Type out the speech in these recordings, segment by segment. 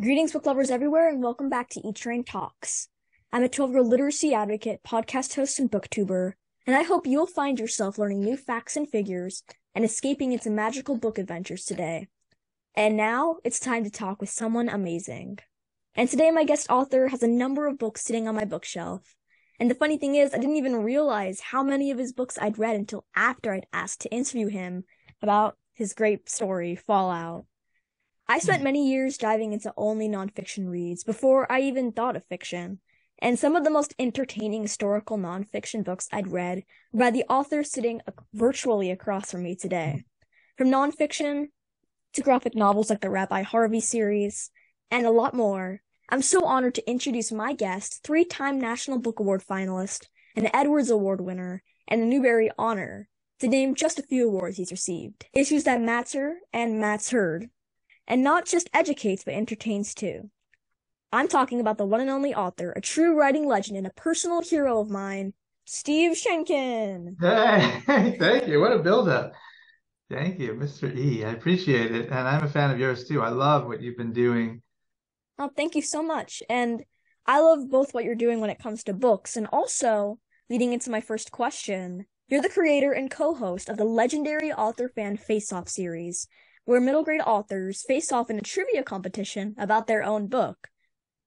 Greetings, book lovers everywhere, and welcome back to Eat Train Talks. I'm a 12-year literacy advocate, podcast host, and booktuber, and I hope you'll find yourself learning new facts and figures and escaping into magical book adventures today. And now, it's time to talk with someone amazing. And today, my guest author has a number of books sitting on my bookshelf. And the funny thing is, I didn't even realize how many of his books I'd read until after I'd asked to interview him about his great story, Fallout. I spent many years diving into only nonfiction reads before I even thought of fiction, and some of the most entertaining historical nonfiction books I'd read were by the authors sitting virtually across from me today. From nonfiction to graphic novels like the Rabbi Harvey series, and a lot more, I'm so honored to introduce my guest, 3-time National Book Award finalist, an Edwards Award winner, and a Newbery honor, to name just a few awards he's received. Issues that matter and Matt's heard. And not just educates, but entertains too. I'm talking about the one and only author, a true writing legend, and a personal hero of mine, Steve Sheinkin. Hey, thank you. What a build-up. Thank you, Mr. E. I appreciate it. And I'm a fan of yours too. I love what you've been doing. Oh, thank you so much. And I love both what you're doing when it comes to books, and also, leading into my first question, you're the creator and co-host of the legendary Author Fan Face-Off series, where middle grade authors face off in a trivia competition about their own book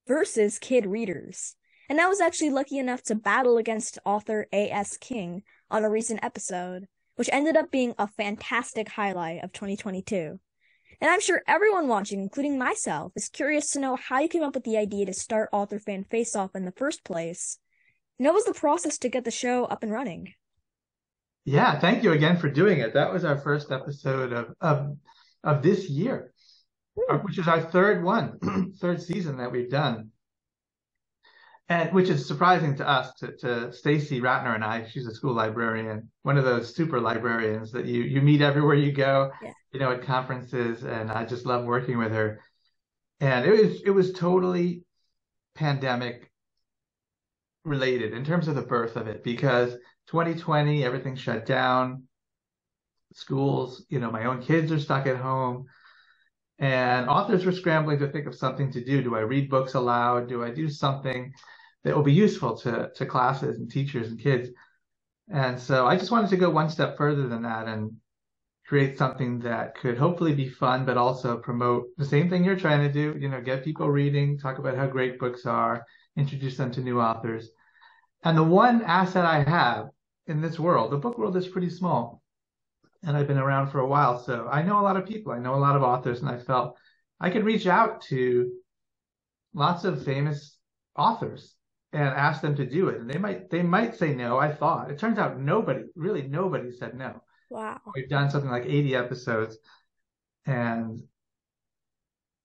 versus kid readers. And I was actually lucky enough to battle against author A.S. King on a recent episode, which ended up being a fantastic highlight of 2022. And I'm sure everyone watching, including myself, is curious to know how you came up with the idea to start Author Fan Face Off in the first place. And what was the process to get the show up and running? Yeah, thank you again for doing it. That was our first episode of this year, which is our third season that we've done. And which is surprising to us, to Stacy Ratner and I. She's a school librarian, one of those super librarians that you meet everywhere you go, at conferences, and I just love working with her. And it was totally pandemic related in terms of the birth of it, because 2020, everything shut down. Schools, my own kids are stuck at home, and authors were scrambling to think of something to do. Do I read books aloud? Do I do something that will be useful to classes and teachers and kids? And so I just wanted to go one step further than that and create something that could hopefully be fun, but also promote the same thing you're trying to do, get people reading, talk about how great books are, introduce them to new authors. And the one asset I have in this world, the book world is pretty small, and I've been around for a while, so I know a lot of people. I know a lot of authors, and I felt I could reach out to lots of famous authors and ask them to do it. And they might say no, I thought. It turns out nobody said no. Wow. We've done something like 80 episodes, and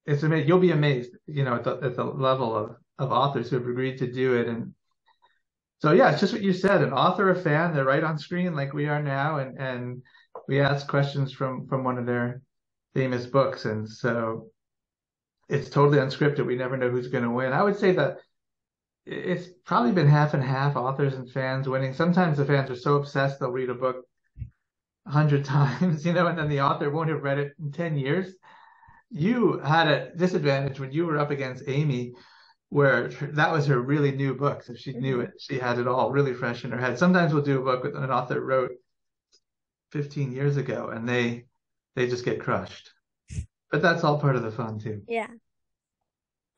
it's amazing. You'll be amazed, at the level of authors who have agreed to do it. And so, yeah, it's just what you said, an author, a fan, they're right on screen like we are now, and we ask questions from one of their famous books. And so it's totally unscripted. We never know who's going to win. I would say that it's probably been half and half, authors and fans winning. Sometimes the fans are so obsessed they'll read a book 100 times, and then the author won't have read it in 10 years. You had a disadvantage when you were up against Amy, where that was her really new book. So she knew it. She had it all really fresh in her head. Sometimes we'll do a book with an author wrote 15 years ago, and they just get crushed. But that's all part of the fun too. Yeah.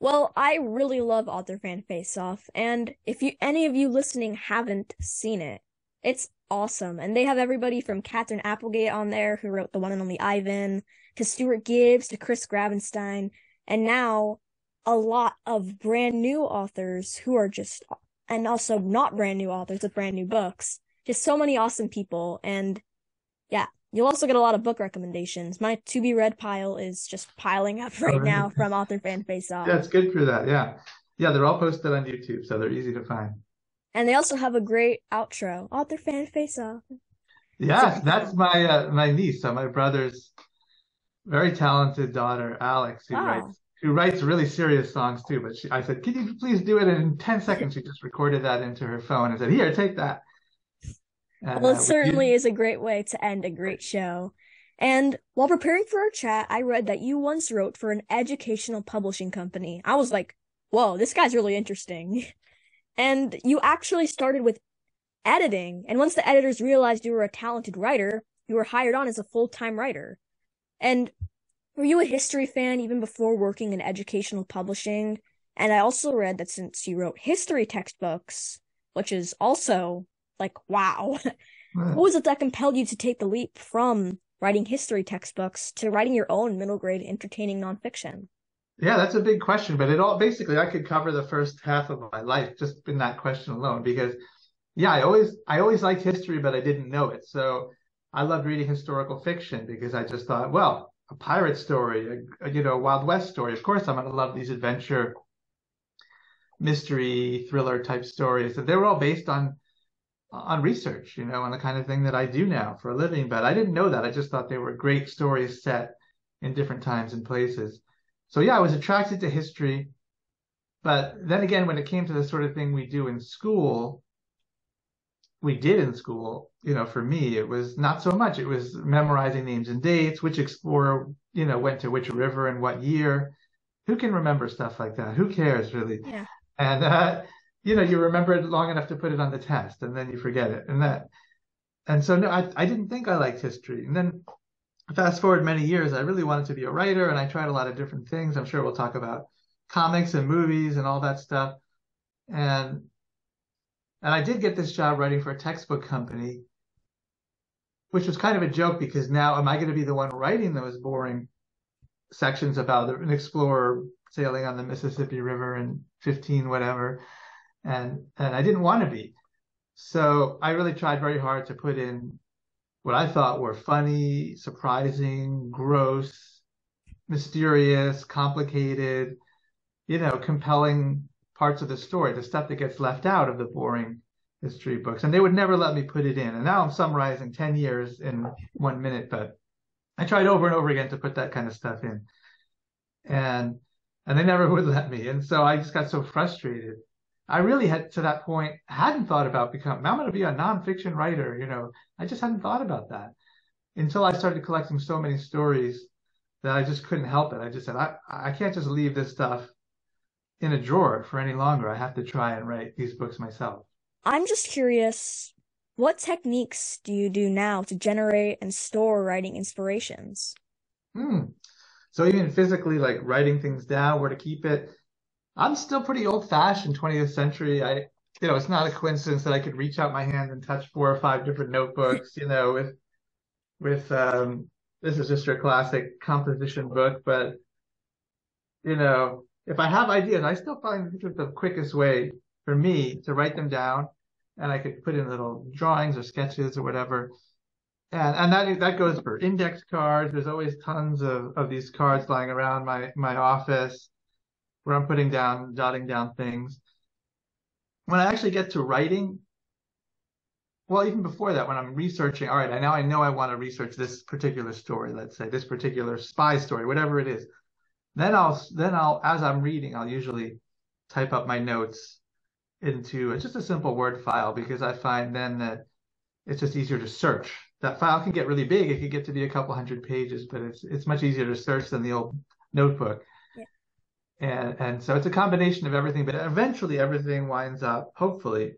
Well, I really love Author Fan Face Off, and if any of you listening haven't seen it, it's awesome. And they have everybody from Catherine Applegate on there, who wrote the one and only Ivan, to Stuart Gibbs, to Chris Gravenstein, and now a lot of brand new authors who are just, and also not brand new authors with brand new books. Just so many awesome people. And yeah, you'll also get a lot of book recommendations. My to-be read pile is just piling up right now from Author Fan Face Off. Yeah, it's good for that. Yeah. Yeah, they're all posted on YouTube, so they're easy to find. And they also have a great outro, Author Fan Face Off. Yeah, that's my niece. So my brother's very talented daughter, Alex, who writes really serious songs too. But I said, "Can you please do it?" And in 10 seconds, she just recorded that into her phone and said, "Here, take that." Well, it certainly is a great way to end a great show. And while preparing for our chat, I read that you once wrote for an educational publishing company. I was like, whoa, this guy's really interesting. And you actually started with editing. And once the editors realized you were a talented writer, you were hired on as a full-time writer. And were you a history fan even before working in educational publishing? And I also read that since you wrote history textbooks, which is also like, wow, what was it that compelled you to take the leap from writing history textbooks to writing your own middle grade entertaining nonfiction? Yeah, that's a big question, but it all basically I could cover the first half of my life just in that question alone because yeah, I always liked history, but I didn't know it. So I loved reading historical fiction because I just thought, well, a pirate story, Wild West story. Of course, I'm going to love these adventure, mystery, thriller type stories. And they were all based on research, on the kind of thing that I do now for a living. But I didn't know that. I just thought they were great stories set in different times and places. So yeah, I was attracted to history. But then again, when it came to the sort of thing we did in school, for me, it was not so much. It was memorizing names and dates, which explorer, went to which river and what year. Who can remember stuff like that? Who cares really? Yeah. And you remember it long enough to put it on the test, and then you forget it. And so no, I didn't think I liked history. And then fast forward many years, I really wanted to be a writer, and I tried a lot of different things. I'm sure we'll talk about comics and movies and all that stuff. And and I did get this job writing for a textbook company, which was kind of a joke because now am I going to be the one writing those boring sections about an explorer sailing on the Mississippi River in 15 whatever, and I didn't want to be. So I really tried very hard to put in what I thought were funny, surprising, gross, mysterious, complicated, compelling parts of the story, the stuff that gets left out of the boring history books. And they would never let me put it in. And now I'm summarizing 10 years in 1 minute, but I tried over and over again to put that kind of stuff in. And they never would let me. And so I just got so frustrated. I really had to that point hadn't thought about becoming I'm going to be a nonfiction writer, I just hadn't thought about that until I started collecting so many stories that I just couldn't help it. I just said, I can't just leave this stuff in a drawer for any longer. I have to try and write these books myself. I'm just curious, what techniques do you do now to generate and store writing inspirations? So even physically, like writing things down, where to keep it, I'm still pretty old-fashioned 20th century. It's not a coincidence that I could reach out my hand and touch 4 or 5 different notebooks, with this is just your classic composition book, but if I have ideas, I still find this is the quickest way for me to write them down, and I could put in little drawings or sketches or whatever. And that goes for index cards. There's always tons of these cards lying around my office where I'm jotting down things. When I actually get to writing, well, even before that, when I'm researching, all right, I know I want to research this particular story, let's say this particular spy story, whatever it is. Then I'll as I'm reading, I'll usually type up my notes into just a simple Word file because I find then that it's just easier to search. That file can get really big. It can get to be a couple hundred pages, but it's much easier to search than the old notebook. Yeah. And so it's a combination of everything, but eventually everything winds up, hopefully,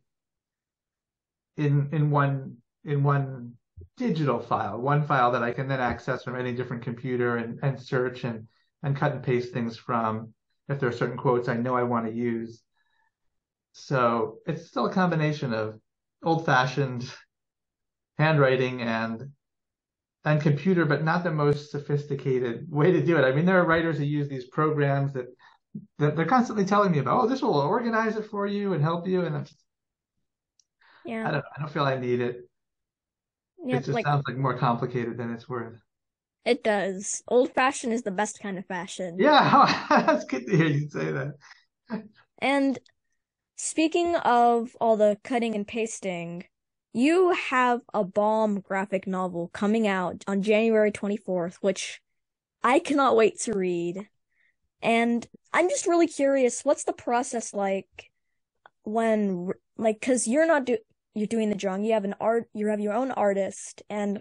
in one digital file, one file that I can then access from any different computer and search and cut and paste things from if there are certain quotes I know I want to use. So it's still a combination of old-fashioned handwriting and computer, but not the most sophisticated way to do it. I mean, there are writers who use these programs that they're constantly telling me about, oh, this will organize it for you and help you. And Yeah. I don't feel I need it. Yeah, it just sounds like more complicated than it's worth. It does. Old fashioned is the best kind of fashion. Yeah, that's good to hear you say that. And speaking of all the cutting and pasting, you have a bomb graphic novel coming out on January 24th, which I cannot wait to read. And I'm just really curious, what's the process like when, because you're not you're doing the drawing, you have your own artist, and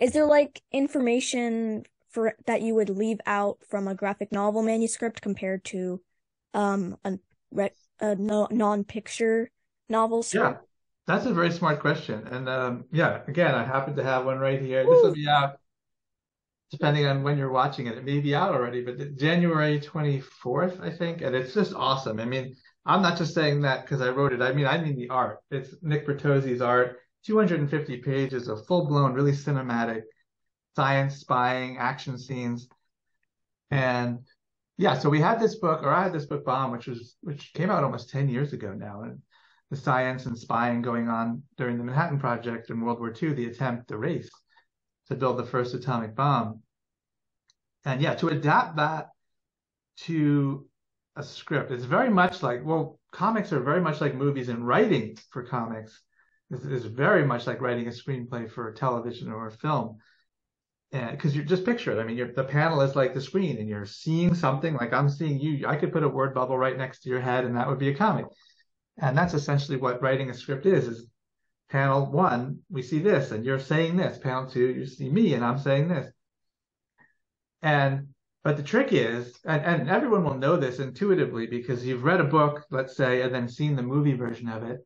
Is there like information for that you would leave out from a graphic novel manuscript compared to a a no, non-picture novel Yeah, script? that's a very smart question. And yeah, again, I happen to have one right here. This will Woo! be out depending on when you're watching it. It may be out already, but January 24th, I think. And it's just awesome. I mean, I'm not just saying that because I wrote it. I mean the art. It's Nick Bertozzi's art, 250 pages of full-blown, really cinematic science, spying, action scenes. And yeah, so we had this book, or I had this book, Bomb, which came out almost 10 years ago now. And the science and spying going on during the Manhattan Project in World War II, the race to build the first atomic bomb. And yeah, to adapt that to a script, it's very much like, well, comics are very much like movies, and writing for comics is very much like writing a screenplay for a television or a film. And because you just picture it, I mean, the panel is like the screen, and you're seeing something like I'm seeing you. I could put a word bubble right next to your head, and that would be a comic. And that's essentially what writing a script is panel one, we see this, and you're saying this. Panel two, you see me, and I'm saying this. And but the trick is, and everyone will know this intuitively because you've read a book, let's say, and then seen the movie version of it,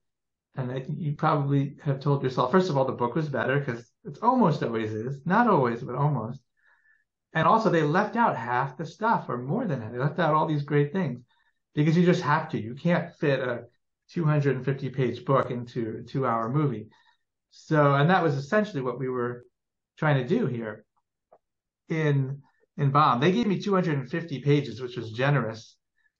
and you probably have told yourself, first of all, the book was better because it's almost always is, not always, but almost. And also, they left out half the stuff, or more than that. They left out all these great things because you just have to. You can't fit a 250-page book into a 2-hour movie. So, and that was essentially what we were trying to do here in Bomb. They gave me 250 pages, which was generous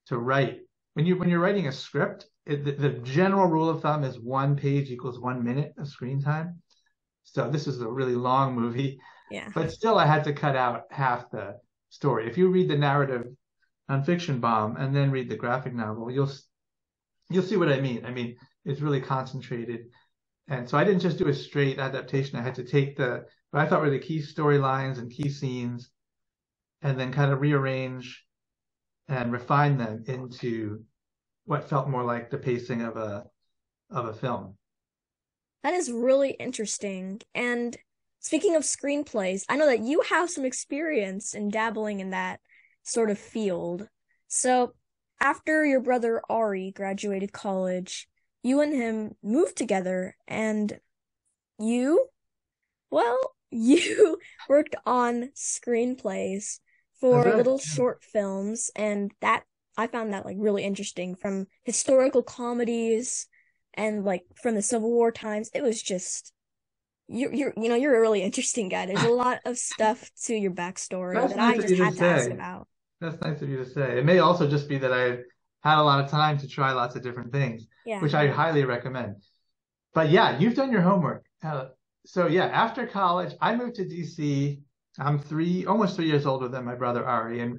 to write. When you're writing a script, the general rule of thumb is 1 page equals 1 minute of screen time. So this is a really long movie, Yeah. but still I had to cut out half the story. If you read the narrative nonfiction Bomb and then read the graphic novel, you'll see what I mean. I mean, it's really concentrated. And so I didn't just do a straight adaptation. I had to take what I thought were the key storylines and key scenes and then kind of rearrange and refine them into what felt more like the pacing of a film. That is really interesting. And speaking of screenplays, I know that you have some experience in dabbling in that sort of field. So, after your brother Ari graduated college, you and him moved together, and you, well, you worked on screenplays That's for right. little short films, and that I found that like really interesting, from historical comedies and like from the Civil War times. It was just you're a really interesting guy. There's a lot of stuff to your backstory That's that I nice of just you to had to ask say. about. That's nice of you to say. It may also just be that I had a lot of time to try lots of different things, Yeah. which I highly recommend. But yeah, you've done your homework. So yeah, after college, I moved to DC. I'm almost 3 years older than my brother Ari,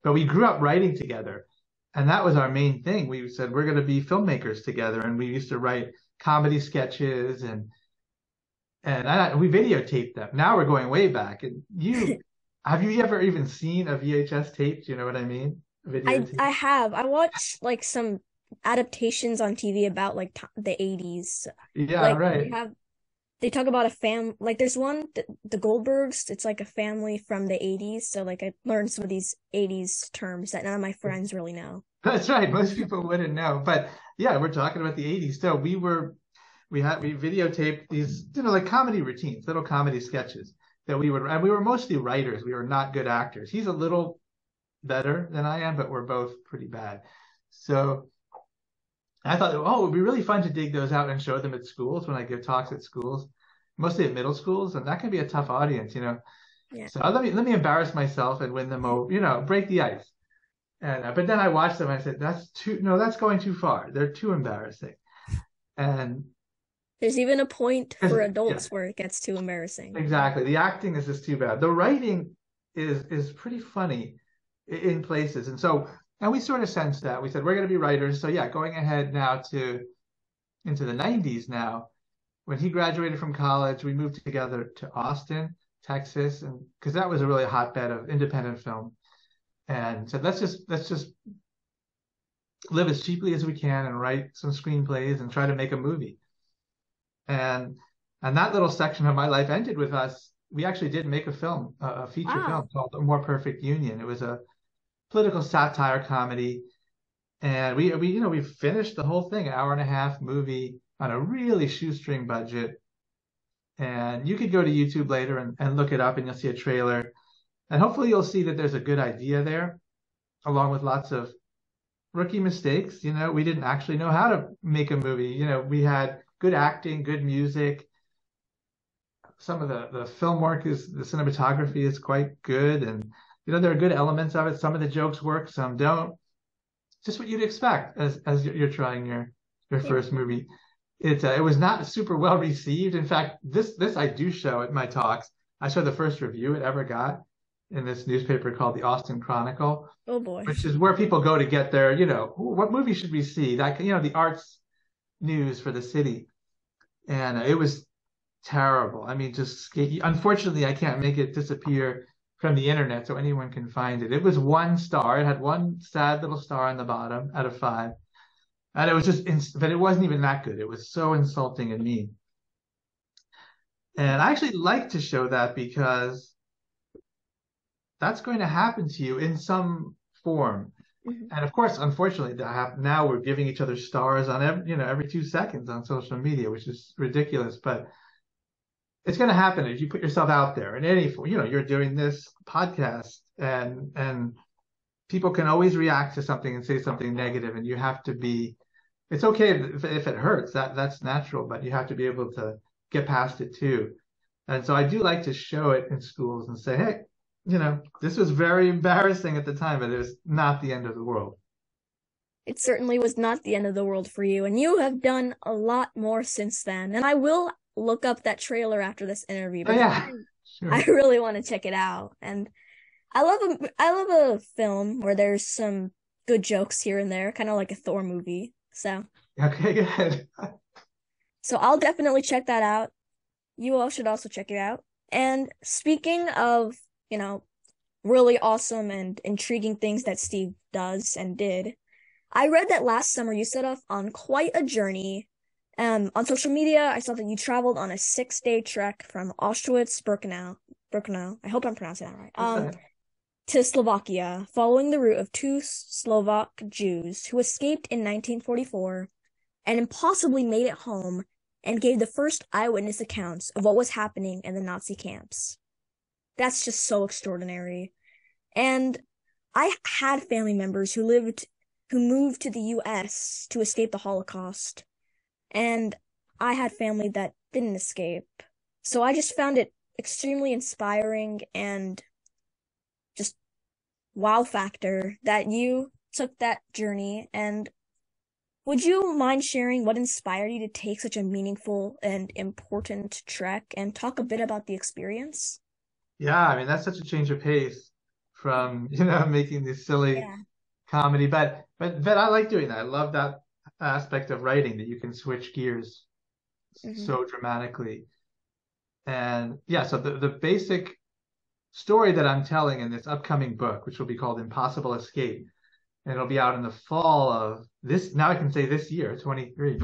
but we grew up writing together, and that was our main thing. We said we're going to be filmmakers together, and we used to write comedy sketches, and we videotaped them. Now we're going way back. And have you ever even seen a VHS tape? Do you know what I mean? I Videotape. have. I watched like some adaptations on TV about like t the 80s. Yeah, Like right. they talk about a like there's one the Goldbergs, it's like a family from the 80s, so like I learned some of these 80s terms that none of my friends really know. That's right. Most people wouldn't know. But yeah, we're talking about the 80s. So we videotaped these, like comedy routines, little comedy sketches that and we were mostly writers. We were not good actors. He's a little better than I am, but we're both pretty bad. So I thought, oh, it would be really fun to dig those out and show them at schools when I give talks at schools, mostly at middle schools, and that can be a tough audience. Yeah. So let me embarrass myself and win them over, break the ice. And but then I watched them and I said, that's going too far. They're too embarrassing. And There's even a point for yeah, adults where it gets too embarrassing. exactly. The acting is just too bad. The writing is pretty funny in places. And we sort of sensed that. We said we're going to be writers. So yeah, going ahead now into the 90s now, when he graduated from college, we moved together to Austin, Texas, and because that was a really hotbed of independent film. And so let's just live as cheaply as we can and write some screenplays and try to make a movie. And that little section of my life ended with us we actually did make a film, a feature Wow. film called A More Perfect Union. It was a political satire comedy, and we finished the whole thing, hour and a half movie on a really shoestring budget. And you could go to YouTube later and look it up, and you'll see a trailer, and hopefully you'll see that there's a good idea there, along with lots of rookie mistakes. We didn't actually know how to make a movie. We had good acting, good music. Some of the film work the cinematography is quite good, and there are good elements of it. Some of the jokes work, some don't. Just what you'd expect as you're trying your Yeah. first movie. It was not super well received. In fact, this I do show at my talks. I show the first review it ever got in this newspaper called the Austin Chronicle, Oh boy. which is where people go to get their, what movie should we see? That, the arts news for the city. And it was terrible. I mean, unfortunately, I can't make it disappear from the internet so anyone can find it. It was 1 star. It had one sad little star on the bottom out of 5. And it was but it wasn't even that good. It was so insulting and mean. And I actually like to show that because that's going to happen to you in some form. Mhm. And of course, unfortunately, now we're giving each other stars on every 2 seconds on social media, which is ridiculous. But it's going to happen if you put yourself out there in any form. You're doing this podcast, and people can always react to something and say something negative, and you have to be. It's okay if it hurts. That's natural, but you have to be able to get past it too. And so I do like to show it in schools and say, hey, this was very embarrassing at the time, but it was not the end of the world. It certainly was not the end of the world for you, and you have done a lot more since then. And I will look up that trailer after this interview Oh because yeah, I sure. really want to check it out. And I love a film where there's some good jokes here and there, kind of like a Thor movie. Okay, good. So I'll definitely check that out. You all should also check it out. And speaking of, really awesome and intriguing things that Steve does and did, I read that last summer you set off on quite a journey. On social media, I saw that you traveled on a 6-day trek from Auschwitz-Birkenau. I hope I'm pronouncing that right. To Slovakia, following the route of 2 Slovak Jews who escaped in 1944 and impossibly made it home and gave the first eyewitness accounts of what was happening in the Nazi camps. That's just so extraordinary. And I had family members who moved to the US to escape the Holocaust. And I had family that didn't escape. So I just found it extremely inspiring and just wow factor that you took that journey. And would you mind sharing what inspired you to take such a meaningful and important trek and talk a bit about the experience? Yeah, I mean that's such a change of pace from making this silly Yeah. comedy, but I like doing that. I love that aspect of writing that you can switch gears Mm-hmm. so dramatically. And yeah, so the basic story that I'm telling in this upcoming book, which will be called Impossible Escape, and it'll be out in the fall of this. Now I can say this year, 23.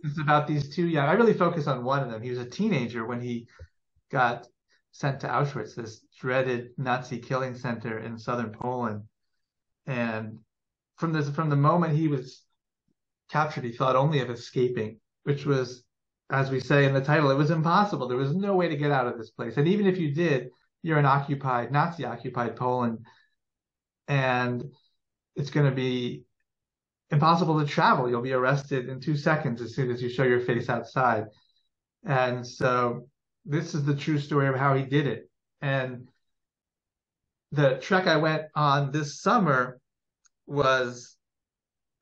It's about these two young. I really focus on one of them. He was a teenager when he got sent to Auschwitz, this dreaded Nazi killing center in southern Poland. And from the moment he was captured, he thought only of escaping, which was, as we say in the title, it was impossible. There was no way to get out of this place. And even if you did, you're in Nazi occupied Poland, and it's going to be impossible to travel. You'll be arrested in 2 seconds as soon as you show your face outside. And so this is the true story of how he did it. And the trek I went on this summer was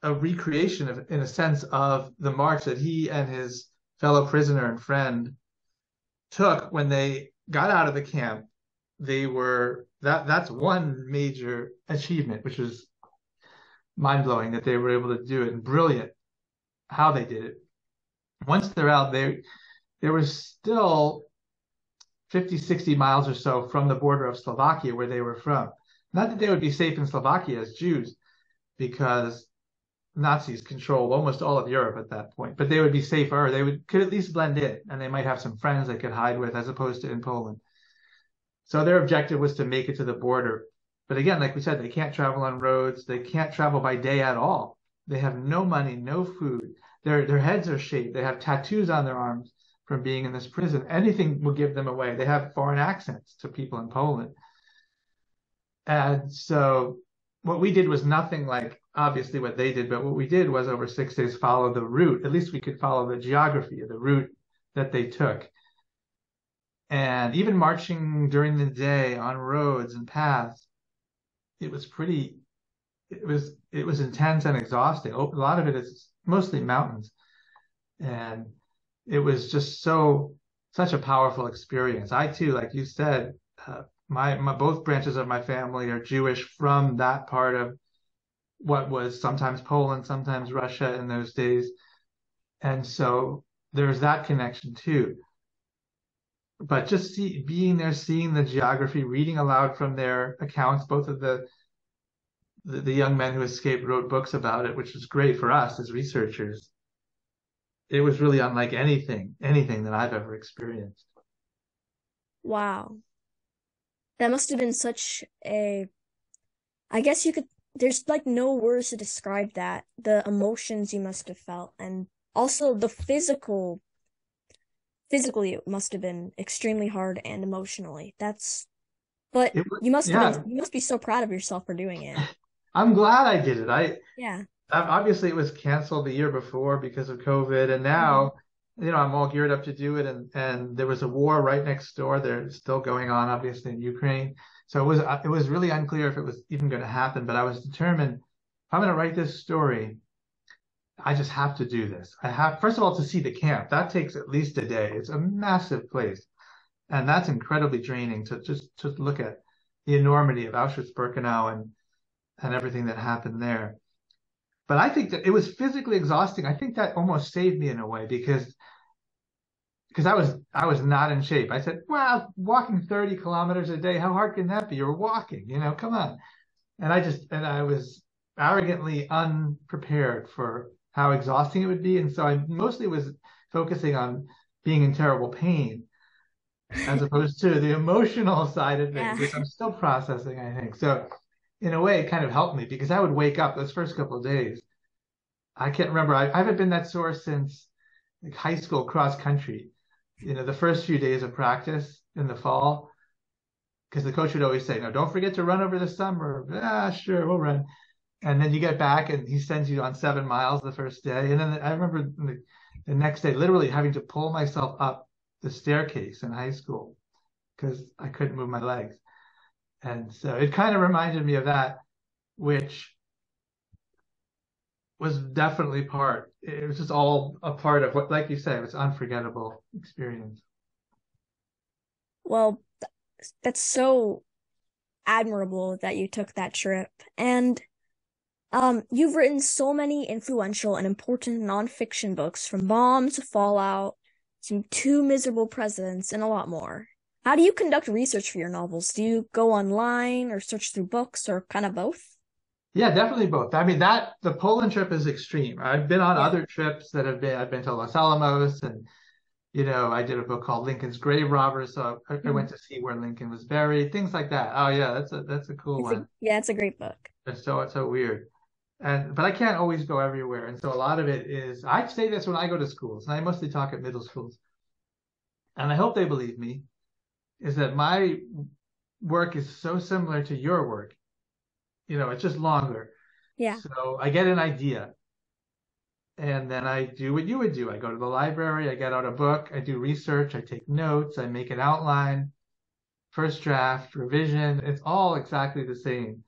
a recreation of, in a sense, of the march that he and his fellow prisoner and friend took when they got out of the camp. That's one major achievement, which was mind blowing that they were able to do it, and brilliant how they did it. Once they're out, there was still 50, 60 miles or so from the border of Slovakia where they were from. Not that they would be safe in Slovakia as Jews, because Nazis controlled almost all of Europe at that point, but they would be safer. Could at least blend in, and they might have some friends they could hide with, as opposed to in Poland. So their objective was to make it to the border. But again, like we said, they can't travel on roads. They can't travel by day at all. They have no money, no food. Their heads are shaved. They have tattoos on their arms from being in this prison. Anything will give them away. They have foreign accents to people in Poland. And so what we did was nothing like obviously what they did, but what we did was over 6 days follow the route. At least we could follow the geography of the route that they took. And even marching during the day on roads and paths, it was intense and exhausting. A lot of it is mostly mountains. And it was just such a powerful experience. I too, like you said, my both branches of my family are Jewish from that part of what was sometimes Poland, sometimes Russia in those days. And so there's that connection too. But just being there, seeing the geography, reading aloud from their accounts, both of the young men who escaped wrote books about it, which was great for us as researchers. It was really unlike anything that I've ever experienced. Wow. That must have been such a, I guess there's like no words to describe that, the emotions you must have felt, and also the physically it must have been extremely hard and emotionally. But you must be so proud of yourself for doing it. I'm glad I did it. Yeah. Obviously it was canceled the year before because of COVID, and now, I'm all geared up to do it. And there was a war right next door. They're still going on, obviously, in Ukraine. So it was really unclear if it was even going to happen. But I was determined, if I'm going to write this story, I just have to do this. I have, first of all, to see the camp. That takes at least a day. It's a massive place, and that's incredibly draining to look at the enormity of Auschwitz-Birkenau and everything that happened there. But I think that it was physically exhausting. I think that almost saved me in a way because I was not in shape. I said, well, walking 30 kilometers a day, how hard can that be? You're walking, come on. And I was arrogantly unprepared for how exhausting it would be. And so I mostly was focusing on being in terrible pain as opposed to the emotional side of things, which I'm still processing, I think. So in a way, it kind of helped me because I would wake up those first couple of days. I can't remember. I haven't been that sore since like high school cross country. The first few days of practice in the fall, because the coach would always say, no, don't forget to run over the summer. Sure, we'll run. And then you get back and he sends you on 7 miles the first day. And then I remember the next day literally having to pull myself up the staircase in high school because I couldn't move my legs. And so it kind of reminded me of that, which was definitely it was just all a part of what, like you said, it was an unforgettable experience. Well, that's so admirable that you took that trip. And you've written so many influential and important nonfiction books, from Bomb to Fallout to Two Miserable Presidents and a lot more. How do you conduct research for your novels? Do you go online or search through books or kind of both? Yeah, definitely both. I mean, the Poland trip is extreme. I've been on other trips I've been to Los Alamos, and, I did a book called Lincoln's Grave Robbers. So I went to see where Lincoln was buried, things like that. Oh yeah, that's a cool one. It's a great book. It's so weird. But I can't always go everywhere. And so a lot of it is, I say this when I go to schools, and I mostly talk at middle schools, and I hope they believe me, is that my work is so similar to your work. It's just longer. Yeah. So I get an idea, and then I do what you would do. I go to the library, I get out a book, I do research, I take notes, I make an outline, first draft, revision. It's all exactly the same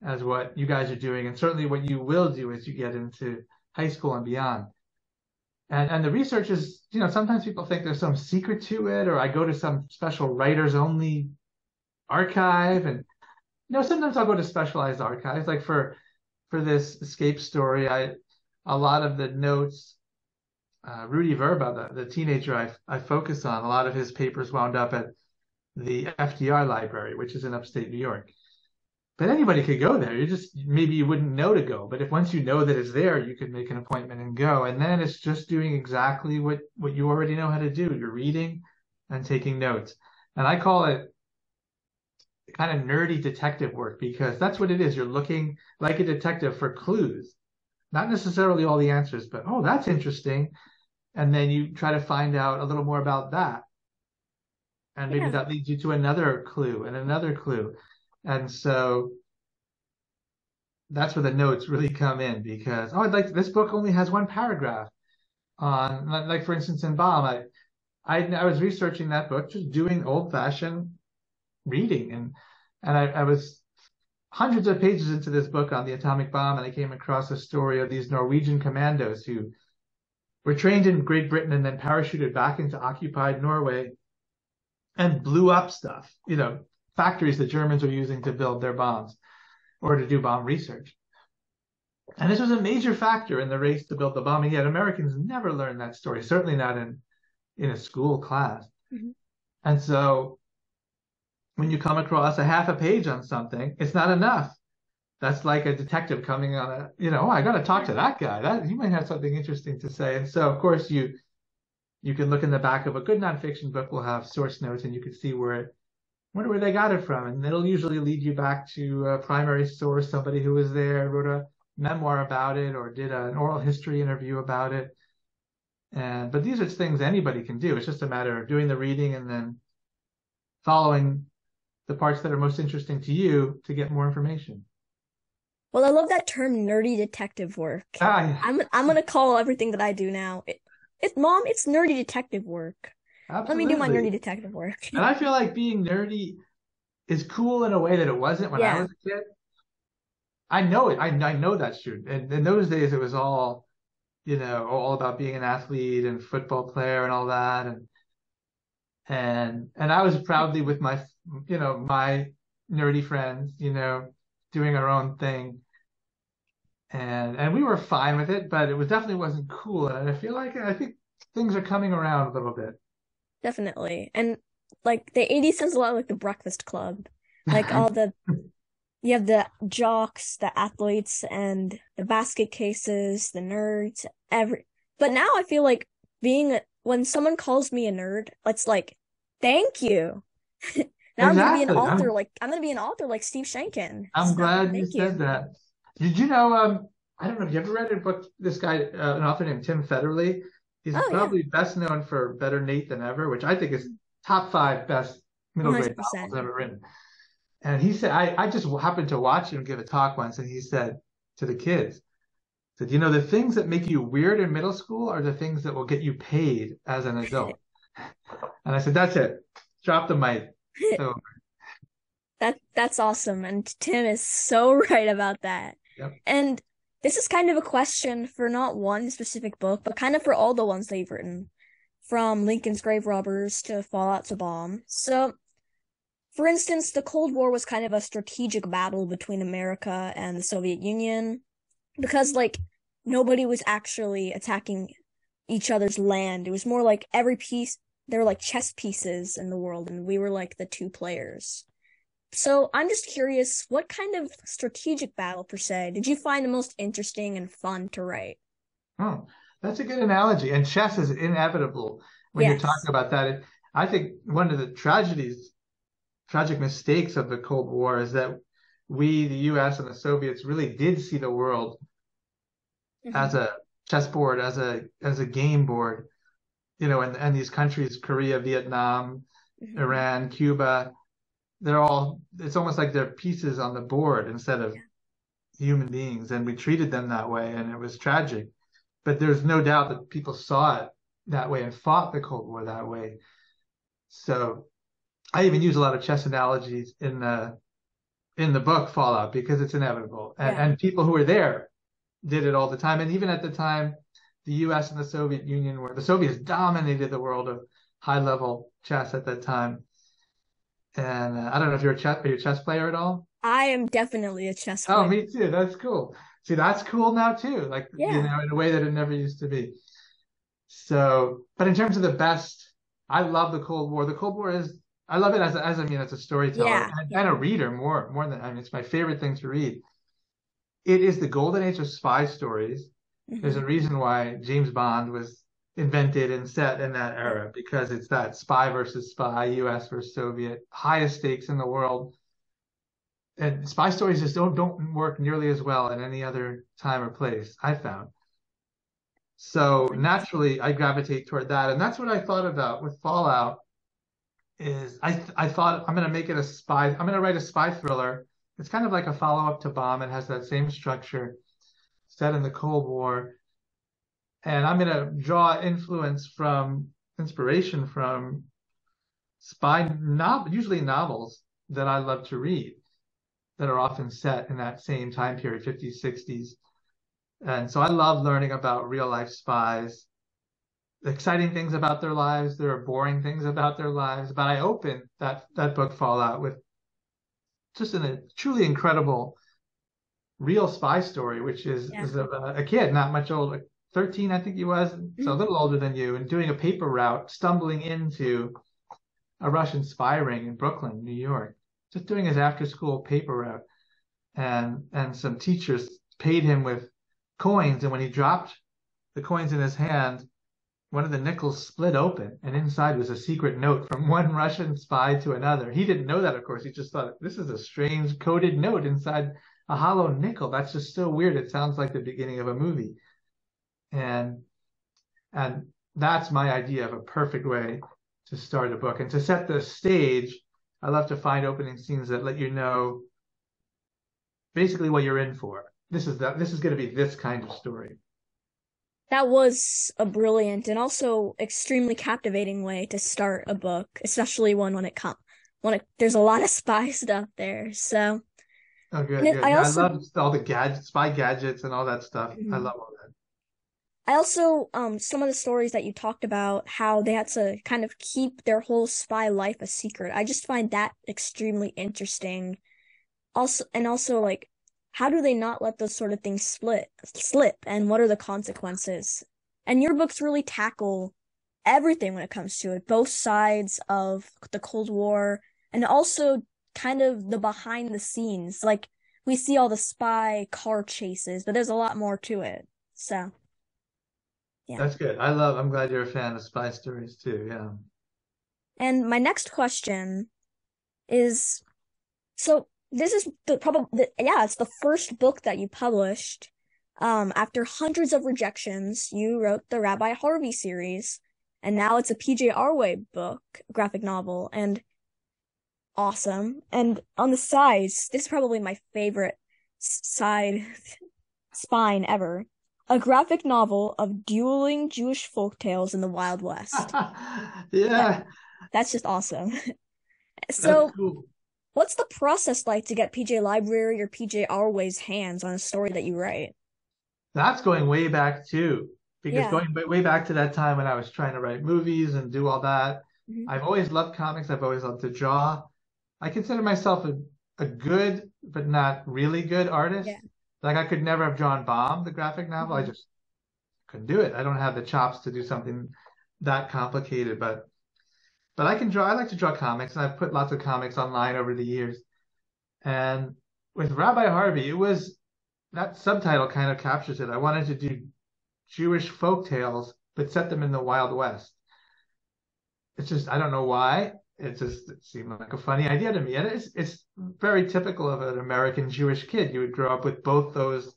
as what you guys are doing, and certainly what you will do as you get into high school and beyond. And the research is, sometimes people think there's some secret to it, or I go to some special writers only archive, and sometimes I'll go to specialized archives. Like for this escape story, a lot of the notes, Rudy Verba, the teenager I focus on, a lot of his papers wound up at the FDR library, which is in upstate New York. But anybody could go there. Maybe you wouldn't know to go. But once you know that it's there, you could make an appointment and go. And then it's just doing exactly what you already know how to do. You're reading and taking notes. And I call it kind of nerdy detective work, because that's what it is. You're looking like a detective for clues, not necessarily all the answers, but oh, that's interesting. And then you try to find out a little more about that. And maybe Yeah. that leads you to another clue and another clue. And so that's where the notes really come in, because, oh, I'd like this book only has one paragraph on, like for instance, in Bomb, I was researching that book, just doing old fashioned reading. And I was hundreds of pages into this book on the atomic bomb, and I came across a story of these Norwegian commandos who were trained in Great Britain and then parachuted back into occupied Norway and blew up stuff, factories the Germans were using to build their bombs or to do bomb research. And this was a major factor in the race to build the bomb. And yet Americans never learned that story, certainly not in a school class. Mm-hmm. And so when you come across a half a page on something, it's not enough. That's like a detective coming on oh, I got to talk to that guy. That he might have something interesting to say. And so, of course, you can look in the back of a good nonfiction book. Will have source notes, and you can see wonder where they got it from. And it'll usually lead you back to a primary source, somebody who was there, wrote a memoir about it, or did an oral history interview about it. But these are things anybody can do. It's just a matter of doing the reading and then following the parts that are most interesting to you to get more information. Well, I love that term, nerdy detective work. Yeah. I'm gonna call everything that I do now. Mom, it's nerdy detective work. Absolutely. Let me do my nerdy detective work. And I feel like being nerdy is cool in a way that it wasn't when I was a kid. I know it. I know that's true. And in those days, it was all, all about being an athlete and football player and all that. And I was proudly with my, my nerdy friends, doing our own thing. And we were fine with it, but it definitely wasn't cool. And I think things are coming around a little bit. Definitely. And like the 80s sounds a lot like the Breakfast Club. Like you have the jocks, the athletes, and the basket cases, the nerds, but now I feel like when someone calls me a nerd, it's like, thank you. Now Exactly. I'm gonna be an author like Steve Sheinkin. I'm glad you said that. Did you know, I don't know, have you ever read a book, this guy, an author named Tim Federle? He's probably best known for Better Nate Than Ever, which I think is top 5 best middle grade 100%. novels ever written. And he said, I just happened to watch him give a talk once, and he said to the kids, the things that make you weird in middle school are the things that will get you paid as an adult. And I said, that's it. Drop the mic. So, That's awesome. And Tim is so right about that. Yep. And this is kind of a question for not one specific book, but kind of for all the ones that you've written, from Lincoln's Grave Robbers to Fallout to Bomb. So, for instance, the Cold War was kind of a strategic battle between America and the Soviet Union, because nobody was actually attacking each other's land. It was more like every piece, there were like chess pieces in the world, and we were like the 2 players. So I'm just curious, what kind of strategic battle, per se, did you find the most interesting and fun to write? Oh, that's a good analogy. And chess is inevitable when you're talking about that. I think one of the tragic mistakes of the Cold War is that we, the US and the Soviets, really did see the world as a chessboard, as a game board, and these countries, Korea, Vietnam, Iran, Cuba, it's almost like they're pieces on the board instead of human beings. And we treated them that way, and it was tragic. But there's no doubt that people saw it that way and fought the Cold War that way. So I even use a lot of chess analogies in the book Fallout, because it's inevitable. And people who were there did it all the time. And even at the time, the US and the Soviet Union the Soviets dominated the world of high level chess at that time. And I don't know if are you a chess player at all? I am definitely a chess player. Oh, me too. That's cool. See, that's cool now too. In a way that it never used to be. So, but in terms of the best, I love the Cold War. The Cold War I love it as a storyteller and a reader more than, it's my favorite thing to read. It is the golden age of spy stories. There's a reason why James Bond was invented and set in that era, because it's that spy versus spy, US versus Soviet, highest stakes in the world. and spy stories just don't work nearly as well in any other time or place, I found. So naturally, I gravitate toward that, and that's what I thought about with Fallout. Is I thought I'm gonna make it a spy. I'm gonna write a spy thriller. It's kind of like a follow-up to Bomb. It has that same structure, set in the Cold War, and I'm gonna draw inspiration from usually novels that I love to read that are often set in that same time period, 50s, 60s. And so I love learning about real life spies, the exciting things about their lives. There are boring things about their lives. But I open that book Fallout with just a truly incredible real spy story, which is of a kid, not much older, 13, I think he was, so a little older than you, and doing a paper route, stumbling into a Russian spy ring in Brooklyn, New York, just doing his after school paper route. And some teachers paid him with coins, and when he dropped the coins in his hand, one of the nickels split open, and inside was a secret note from one Russian spy to another. He didn't know that, of course. He just thought, this is a strange coded note inside a hollow nickel. That's just so weird. It sounds like the beginning of a movie. And that's my idea of a perfect way to start a book. And to set the stage, I love to find opening scenes that let you know basically what you're in for. This is going to be this kind of story. That was a brilliant and also extremely captivating way to start a book, especially one there's a lot of spy stuff there. So, oh, good. Yeah, I love all the spy gadgets and all that stuff. I love all that. I also, some of the stories that you talked about, how they had to kind of keep their whole spy life a secret. I just find that extremely interesting. Also, like, how do they not let those sort of things slip, and what are the consequences? And your books really tackle everything when it comes to it, both sides of the Cold War, and also kind of the behind the scenes. Like, we see all the spy car chases, but there's a lot more to it. So, yeah. That's good. I'm glad you're a fan of spy stories too. Yeah. And my next question is, so this is it's the first book that you published. After hundreds of rejections, you wrote the Rabbi Harvey series, and now it's a PJ Arway book, graphic novel, and awesome. And on the sides, this is probably my favorite side spine ever. A graphic novel of dueling Jewish folktales in the Wild West. Yeah. That's just awesome. So, that's cool. What's the process like to get PJ Library or PJ Arway's hands on a story that you write? That's going way back too, because going way back to that time when I was trying to write movies and do all that. I've always loved comics. I've always loved to draw. I consider myself a good, but not really good artist. Yeah. Like I could never have drawn Bomb, the graphic novel. I just couldn't do it. I don't have the chops to do something that complicated, but I can draw. I like to draw comics, and I've put lots of comics online over the years. And with Rabbi Harvey, it was that subtitle kind of captures it. I wanted to do Jewish folk tales, but set them in the Wild West. It's just, I don't know why. It seemed like a funny idea to me. And it's very typical of an American Jewish kid. You would grow up with both those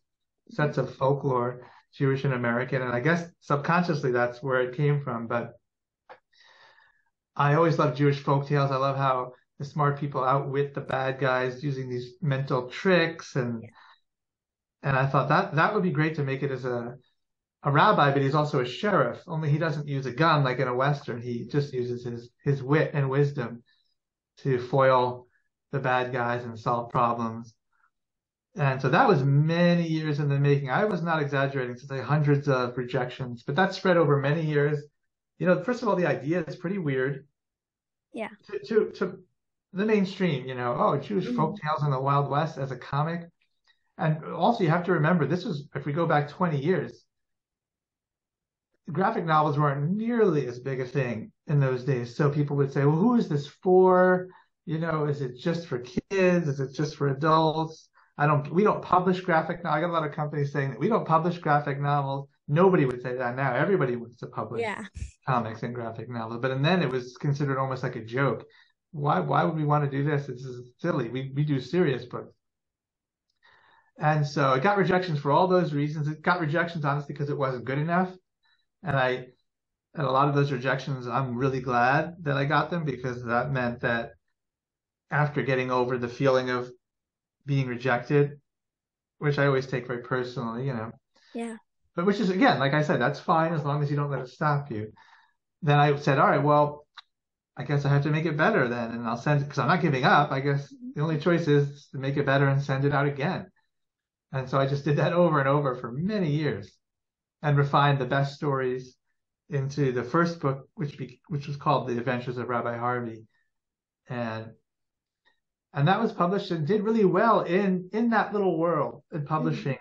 sets of folklore, Jewish and American. And I guess subconsciously that's where it came from. But I always love Jewish folk tales. I love how the smart people outwit the bad guys using these mental tricks. And I thought that would be great to make it as a rabbi, but he's also a sheriff, only he doesn't use a gun like in a Western. He just uses his wit and wisdom to foil the bad guys and solve problems. And so that was many years in the making. I was not exaggerating to say hundreds of rejections, but that spread over many years. You know, first of all, the idea is pretty weird. Yeah. To the mainstream, Jewish folk tales in the Wild West as a comic. And also you have to remember, this was, if we go back 20 years, graphic novels weren't nearly as big a thing in those days. So people would say, well, who is this for? Is it just for kids? Is it just for adults? We don't publish graphic novels. I got a lot of companies saying that we don't publish graphic novels. Nobody would say that now. Everybody wants to publish comics and graphic novels. But then it was considered almost like a joke. why would we want to do this? This is silly. We do serious books. And so it got rejections for all those reasons. It got rejections honestly because it wasn't good enough. And and a lot of those rejections, I'm really glad that I got them, because that meant that after getting over the feeling of being rejected, which I always take very personally, Yeah. but which is, again, like I said, that's fine as long as you don't let it stop you. Then I said, all right, well, I guess I have to make it better then. And I'll send it, because I'm not giving up. I guess the only choice is to make it better and send it out again. And so I just did that over and over for many years and refined the best stories into the first book, which was called The Adventures of Rabbi Harvey. And that was published and did really well in that little world in publishing.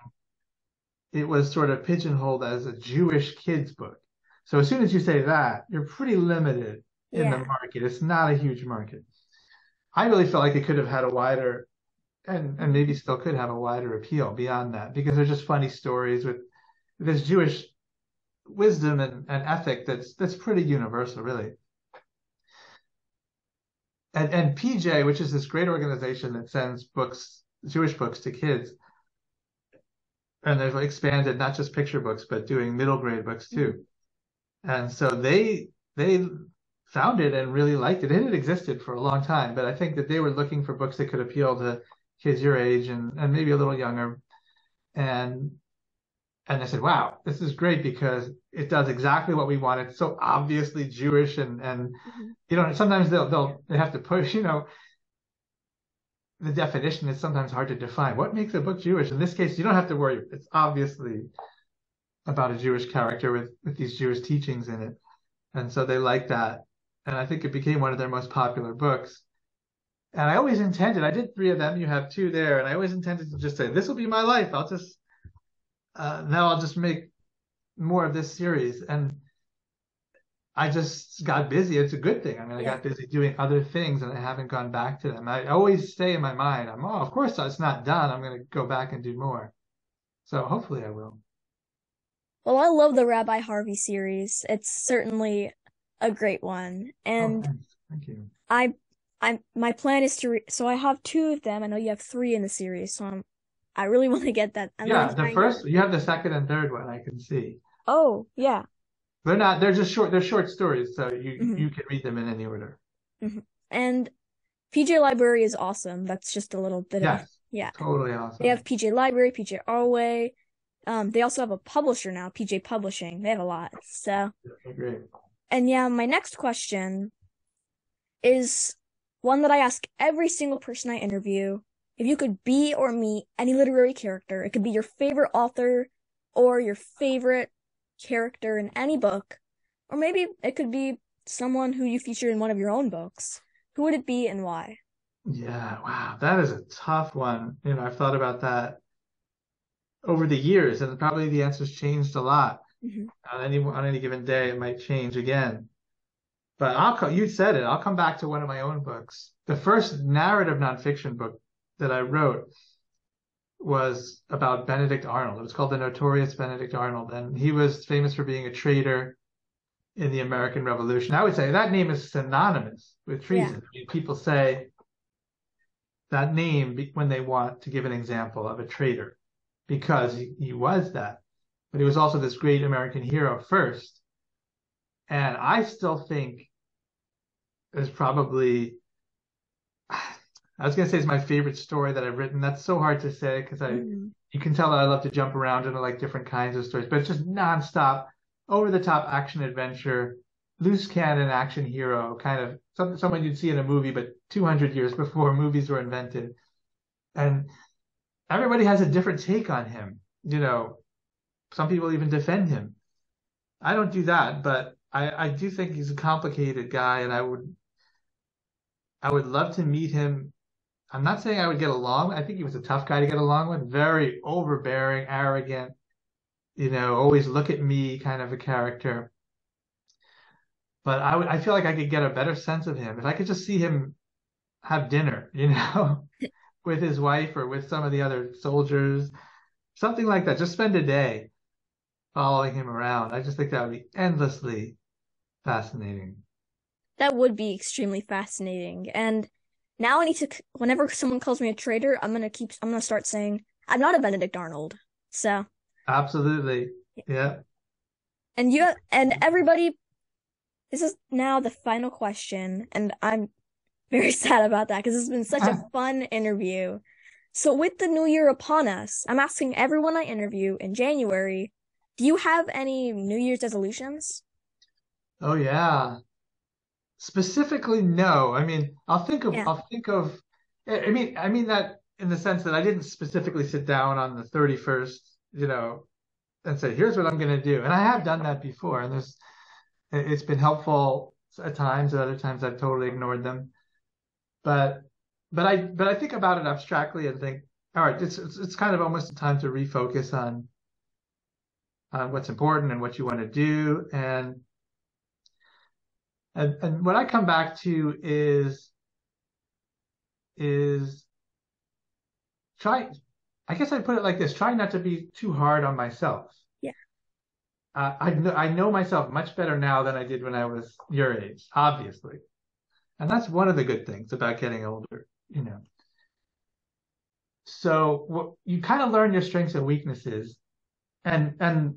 It was sort of pigeonholed as a Jewish kids book. So as soon as you say that, you're pretty limited in the market. It's not a huge market. I really felt like it could have had a wider, and maybe still could have a wider appeal beyond that, because they're just funny stories with this Jewish wisdom and ethic that's pretty universal, really. And PJ, which is this great organization that sends books, Jewish books, to kids, and they've expanded not just picture books, but doing middle grade books too. And so they found it and really liked it. It had existed for a long time, but I think that they were looking for books that could appeal to kids your age and maybe a little younger. And I said, wow, this is great because it does exactly what we want. It's so obviously Jewish, and sometimes they have to push, the definition is sometimes hard to define. What makes a book Jewish? In this case, you don't have to worry. It's obviously about a Jewish character with these Jewish teachings in it. And so they liked that. And I think it became one of their most popular books. And I always intended, I did 3 of them, you have 2 there, and I always intended to just say, this will be my life. Now I'll just make more of this series. And I just got busy. It's a good thing. I mean, I got busy doing other things and I haven't gone back to them. I always stay in my mind, of course it's not done. I'm going to go back and do more. So hopefully I will. Well, I love the Rabbi Harvey series. It's certainly a great one. And thank you. My plan is to so I have 2 of them. I know you have 3 in the series, so I really want to get that. The first, you have the second and third one, I can see. Oh, yeah. They're just short, they're short stories, so you can read them in any order. And PJ Library is awesome. That's just a little bit of, totally awesome. They have PJ Library, PJ Arway. They also have a publisher now, PJ Publishing. They have a lot. So great. And my next question is one that I ask every single person I interview. If you could be or meet any literary character, it could be your favorite author or your favorite character in any book, or maybe it could be someone who you featured in one of your own books. Who would it be and why? Yeah, wow, that is a tough one. I've thought about that over the years, and probably the answer's changed a lot. On any given day, it might change again. But you said it. I'll come back to one of my own books. The first narrative nonfiction book that I wrote was about Benedict Arnold. It was called The Notorious Benedict Arnold, and he was famous for being a traitor in the American Revolution. I would say that name is synonymous with treason. I mean, people say that name when they want to give an example of a traitor, because he was that. But he was also this great American hero first. And I still think is probably, I was going to say it's my favorite story that I've written. That's so hard to say because you can tell that I love to jump around into like different kinds of stories, but it's just nonstop, over the top action adventure, loose cannon action hero, kind of someone you'd see in a movie, but 200 years before movies were invented. And everybody has a different take on him. Some people even defend him. I don't do that, but I do think he's a complicated guy, and I would love to meet him. I'm not saying I would get along. I think he was a tough guy to get along with, very overbearing, arrogant, always look at me kind of a character. But I feel like I could get a better sense of him if I could just see him have dinner, with his wife or with some of the other soldiers, something like that. Just spend a day following him around. I just think that would be endlessly fascinating. That would be extremely fascinating. And now I need to, whenever someone calls me a traitor, I'm gonna start saying, I'm not a Benedict Arnold. So, Absolutely. Yeah. and everybody, this is now the final question, and I'm very sad about that because it's been such a fun interview. So with the new year upon us, I'm asking everyone I interview in January, do you have any New Year's resolutions? Oh yeah. Specifically, no. I mean, Yeah. I'll think of, I mean that in the sense that I didn't specifically sit down on the 31st, and say, here's what I'm going to do. And I have done that before, and it's been helpful at times, at other times I've totally ignored them. But, but I think about it abstractly and think, all right, it's kind of almost a time to refocus on what's important and what you want to do. And what I come back to is try, I guess I put it like this, try not to be too hard on myself. Yeah. I know myself much better now than I did when I was your age, obviously. And that's one of the good things about getting older. So you kind of learn your strengths and weaknesses. And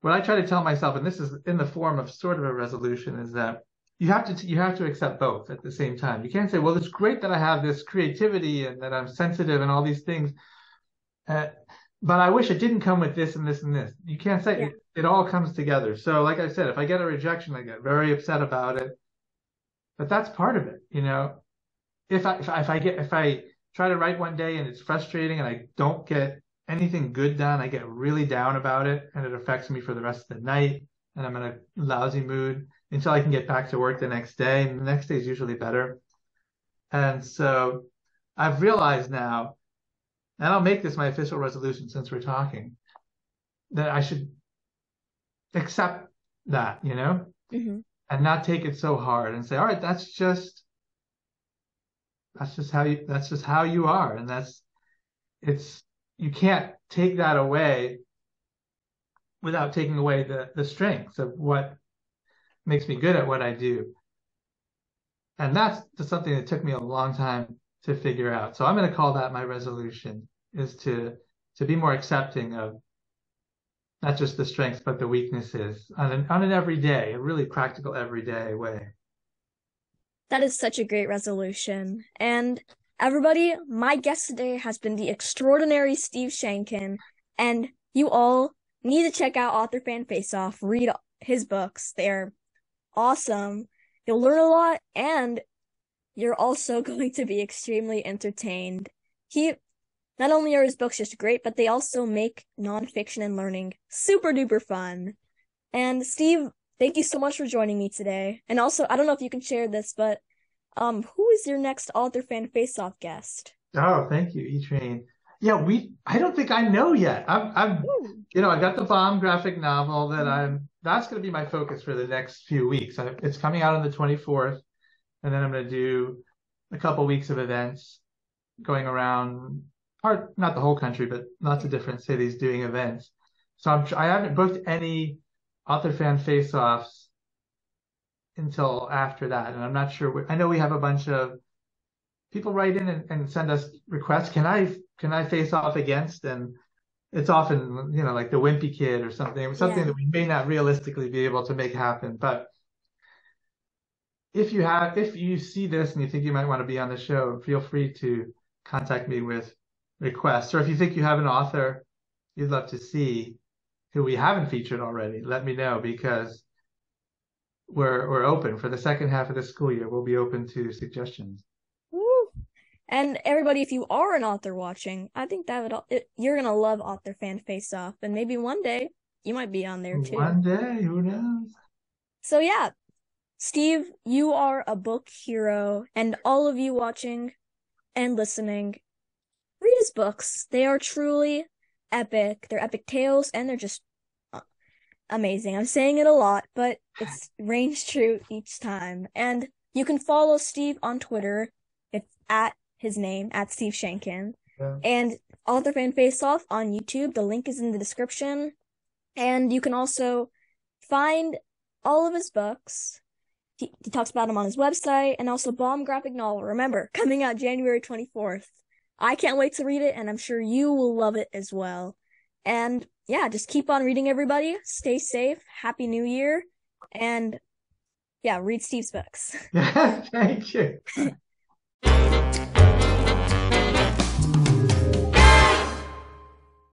what I try to tell myself, and this is in the form of sort of a resolution, is that you have to accept both at the same time. You can't say, well, it's great that I have this creativity and that I'm sensitive and all these things, but I wish it didn't come with this and this and this. You can't say it all comes together. So, like I said, if I get a rejection, I get very upset about it. But that's part of it. If I try to write one day and it's frustrating and I don't get anything good done, I get really down about it and it affects me for the rest of the night and I'm in a lousy mood until I can get back to work the next day. And the next day is usually better. And so I've realized now, and I'll make this my official resolution since we're talking, that I should accept that, Mm-hmm. and not take it so hard and say, all right, that's just how you are. And you can't take that away without taking away the strengths of what makes me good at what I do. And that's just something that took me a long time to figure out. So I'm going to call that my resolution, is to be more accepting of not just the strengths, but the weaknesses on an everyday, a really practical everyday way. That is such a great resolution. And everybody, my guest today has been the extraordinary Steve Sheinkin, and you all need to check out Author Fan Face Off, read his books. They're awesome. You'll learn a lot, and you're also going to be extremely entertained. Not only are his books just great, but they also make nonfiction and learning super duper fun. And Steve, thank you so much for joining me today. And also, I don't know if you can share this, but who is your next Author Fan Face-Off guest? Oh, thank you, E-Train. Yeah, I don't think I know yet. I got the bomb graphic novel that's going to be my focus for the next few weeks. It's coming out on the 24th, and then I'm going to do a couple weeks of events going around, not the whole country, but lots of different cities doing events. So I haven't booked any Author Fan Face-Offs until after that, and I'm not sure. I know we have a bunch of people write in and send us requests. Can I face off against? And it's often, like the Wimpy Kid or something that we may not realistically be able to make happen. But if you see this and you think you might want to be on the show, feel free to contact me with requests. Or if you think you have an author you'd love to see who we haven't featured already, let me know, because we're open for the second half of the school year. We'll be open to suggestions. Woo. And everybody, if you are an author watching, I think you're gonna love Author Fan Face Off, and maybe one day you might be on there too. One day, who knows? So yeah, Steve, you are a book hero, and all of you watching and listening, read his books. They are truly epic. They're epic tales, and they're just amazing. I'm saying it a lot, but it's reigns true each time. And you can follow Steve on Twitter. It's at his name, at Steve Sheinkin. Yeah. And Author Fan Face Off on YouTube. The link is in the description. And you can also find all of his books. He talks about them on his website, and also Bomb graphic novel. Remember, coming out January 24th. I can't wait to read it, and I'm sure you will love it as well. And yeah, just keep on reading, everybody. Stay safe. Happy New Year. And yeah, read Steve's books. Thank you.